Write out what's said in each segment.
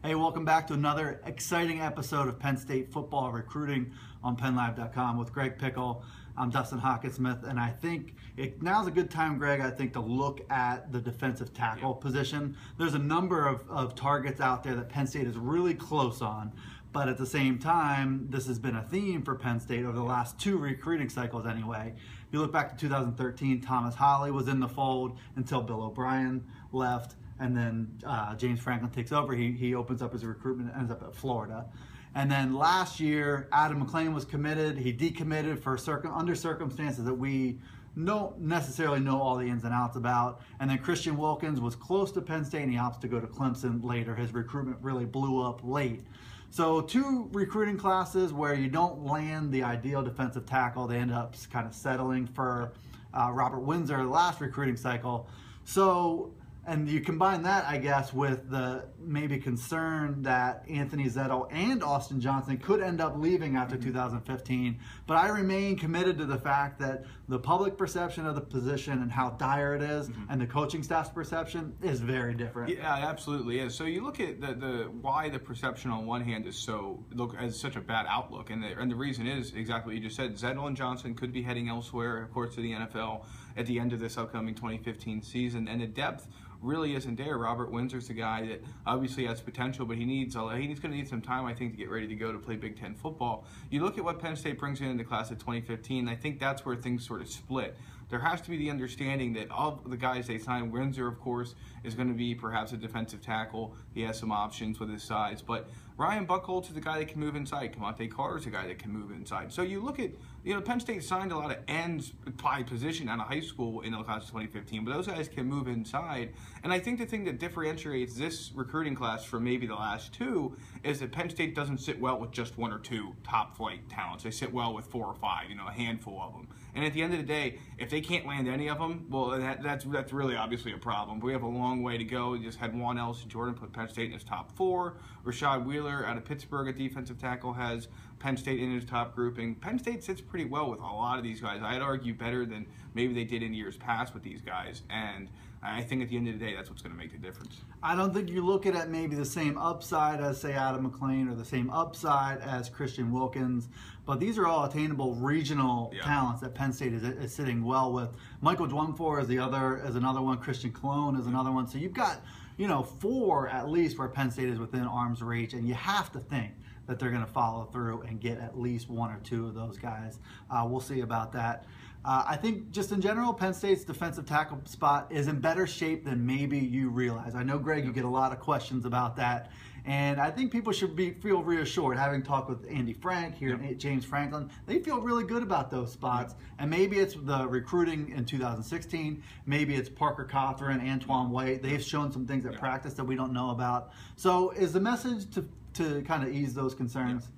Hey, welcome back to another exciting episode of Penn State football recruiting on PennLive.com with Greg Pickle. I'm Dustin Hawkinsmith, and I think now's a good time, Greg, I think, to look at the defensive tackle position. There's a number of targets out there that Penn State is really close on, but at the same time, this has been a theme for Penn State over the last two recruiting cycles anyway. If you look back to 2013, Thomas Holly was in the fold until Bill O'Brien left. And then James Franklin takes over. He opens up his recruitment and ends up at Florida. And then last year, Adam McLean was committed. He decommitted for under circumstances that we don't necessarily know all the ins and outs about. And then Christian Wilkins was close to Penn State, and he opts to go to Clemson later. His recruitment really blew up late. So two recruiting classes where you don't land the ideal defensive tackle. They end up kind of settling for Robert Windsor the last recruiting cycle. And you combine that, I guess, with the maybe concern that Anthony Zettel and Austin Johnson could end up leaving after 2015. But I remain committed to the fact that the public perception of the position and how dire it is and the coaching staff's perception is very different. Yeah, it absolutely is. So you look at why the perception on one hand is such a bad outlook, and the reason is exactly what you just said. Zettel and Johnson could be heading elsewhere, of course, to the NFL at the end of this upcoming 2015 season, and the depth really isn't there. Robert Windsor's a guy that obviously has potential, but he's going to need some time, I think, to get ready to go to play Big Ten football. You look at what Penn State brings in the class of 2015, I think that's where things sort of split. There has to be the understanding that of the guys they signed, Windsor, of course, is going to be perhaps a defensive tackle. He has some options with his size, but Ryan Buchholz is a guy that can move inside. Kamonte Carter is a guy that can move inside. So you look at, Penn State signed a lot of ends by position out of high school in the class of 2015, but those guys can move inside. And I think the thing that differentiates this recruiting class from maybe the last two is that Penn State doesn't sit well with just one or two top flight talents. They sit well with 4 or 5, a handful of them. And at the end of the day, if they can't land any of them, well, that's really obviously a problem. We have a long way to go. We just had Juan Ellis Jordan put Penn State in his top 4. Rashad Wheeler out of Pittsburgh, a defensive tackle, has Penn State in his top grouping. Penn State sits pretty well with a lot of these guys. I'd argue better than maybe they did in years past with these guys. And I think at the end of the day, that's what's going to make the difference. I don't think you look at it maybe the same upside as, say, Adam McLean or the same upside as Christian Wilkins, but these are all attainable regional talents that Penn State is sitting well with. Michael Dwumfor is another one. Christian Cologne is another one. So you've got 4 at least where Penn State is within arm's reach, and you have to think that they're going to follow through and get at least 1 or 2 of those guys. We'll see about that. I think just in general, Penn State's defensive tackle spot is in better shape than maybe you realize. I know, Greg, you get a lot of questions about that, and I think people should feel reassured. Having talked with Andy Frank here and James Franklin, they feel really good about those spots. And maybe it's the recruiting in 2016. Maybe it's Parker Cothran, Antoine White. They've shown some things at practice that we don't know about. So is the message to kind of ease those concerns?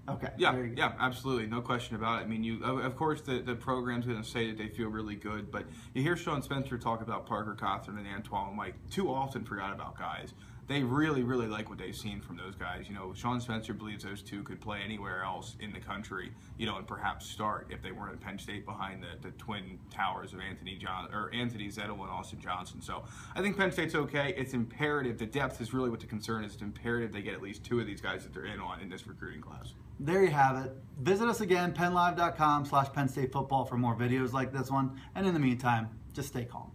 Okay. Yeah, absolutely. No question about it. I mean, of course, the program's going to say that they feel really good, but you hear Sean Spencer talk about Parker Cothran and Antoine White too often forgot about guys. They really, really like what they've seen from those guys. Sean Spencer believes those two could play anywhere else in the country, and perhaps start if they weren't at Penn State behind the twin towers of Anthony Zettel and Austin Johnson. So I think Penn State's okay. It's imperative. The depth is really what the concern is. It's imperative they get at least 2 of these guys that they're in this recruiting class. There you have it. Visit us again, PennLive.com/Penn State football for more videos like this one. And in the meantime, just stay calm.